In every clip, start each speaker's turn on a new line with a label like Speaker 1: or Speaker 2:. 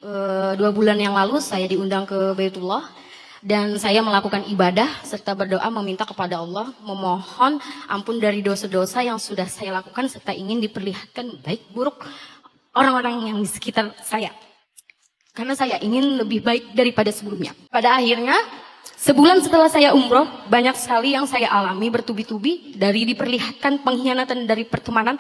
Speaker 1: 2 bulan yang lalu saya diundang ke Baitullah dan saya melakukan ibadah serta berdoa meminta kepada Allah memohon ampun dari dosa-dosa yang sudah saya lakukan serta ingin diperlihatkan baik buruk orang-orang yang di sekitar saya. Karena saya ingin lebih baik daripada sebelumnya. Pada akhirnya, sebulan setelah saya umroh, banyak sekali yang saya alami bertubi-tubi dari diperlihatkan pengkhianatan dari pertemanan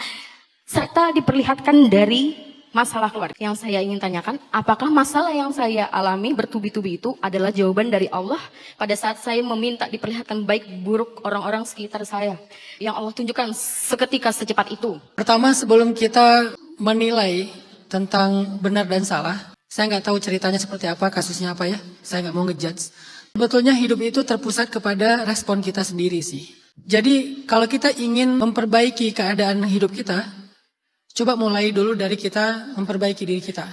Speaker 1: serta diperlihatkan dari masalah keluarga. Yang saya ingin tanyakan, apakah masalah yang saya alami bertubi-tubi itu adalah jawaban dari Allah pada saat saya meminta diperlihatkan baik buruk orang-orang sekitar saya yang Allah tunjukkan seketika secepat itu?
Speaker 2: Pertama, sebelum kita menilai tentang benar dan salah, saya nggak tahu ceritanya seperti apa, kasusnya apa ya. Saya nggak mau ngejudge. Sebetulnya hidup itu terpusat kepada respon kita sendiri sih. Jadi kalau kita ingin memperbaiki keadaan hidup kita, coba mulai dulu dari kita memperbaiki diri kita.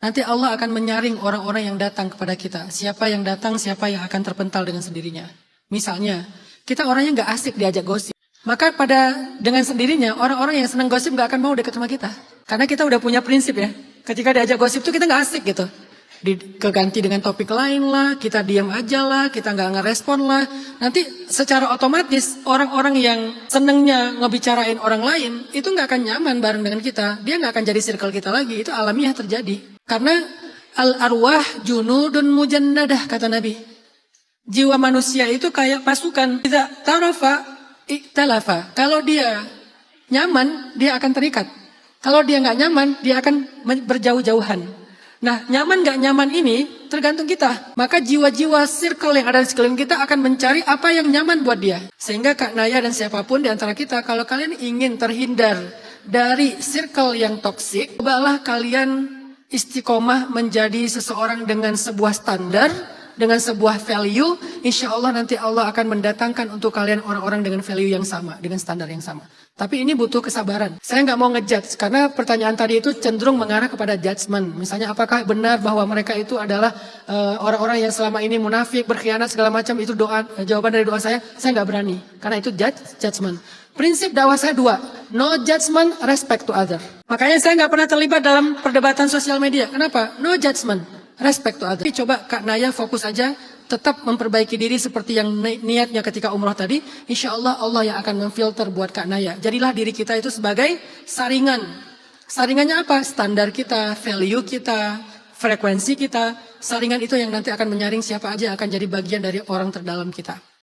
Speaker 2: Nanti Allah akan menyaring orang-orang yang datang kepada kita. Siapa yang datang, siapa yang akan terpental dengan sendirinya. Misalnya, kita orangnya nggak asik diajak gosip. Maka dengan sendirinya, orang-orang yang senang gosip nggak akan mau dekat sama kita. Karena kita udah punya prinsip ya. Ketika diajak gosip tuh kita nggak asik gitu. Keganti dengan topik lain lah, kita diam aja lah, kita nggak ngerespon lah. Nanti secara otomatis orang-orang yang senengnya ngebicarain orang lain itu nggak akan nyaman bareng dengan kita. Dia nggak akan jadi circle kita lagi. Itu alamiah terjadi. Karena al-arwah junudun mujannadah kata Nabi. Jiwa manusia itu kayak pasukan. Tidak tarafa iktalafa. Kalau dia nyaman, dia akan terikat. Kalau dia nggak nyaman, dia akan berjauh-jauhan. Nah, nyaman nggak nyaman ini tergantung kita. Maka jiwa-jiwa circle yang ada di sekeliling kita akan mencari apa yang nyaman buat dia. Sehingga Kak Naya dan siapapun di antara kita, kalau kalian ingin terhindar dari circle yang toksik, cobalah kalian istiqomah menjadi seseorang dengan sebuah standar, dengan sebuah value. Insya Allah nanti Allah akan mendatangkan untuk kalian orang-orang dengan value yang sama, dengan standar yang sama. Tapi ini butuh kesabaran. Saya nggak mau ngejudge karena pertanyaan tadi itu cenderung mengarah kepada judgement. Misalnya apakah benar bahwa mereka itu adalah orang-orang yang selama ini munafik, berkhianat segala macam, itu jawaban dari doa saya nggak berani. Karena itu judgement. Prinsip dakwah saya 2, no judgment, respect to other. Makanya saya nggak pernah terlibat dalam perdebatan sosial media. Kenapa? No judgment, respect to other. Tapi coba Kak Naya fokus aja. Tetap memperbaiki diri seperti yang niatnya ketika umroh tadi. Insya Allah Allah yang akan memfilter buat Kak Naya. Jadilah diri kita itu sebagai saringan. Saringannya apa? Standar kita, value kita, frekuensi kita. Saringan itu yang nanti akan menyaring siapa aja yang akan jadi bagian dari orang terdalam kita.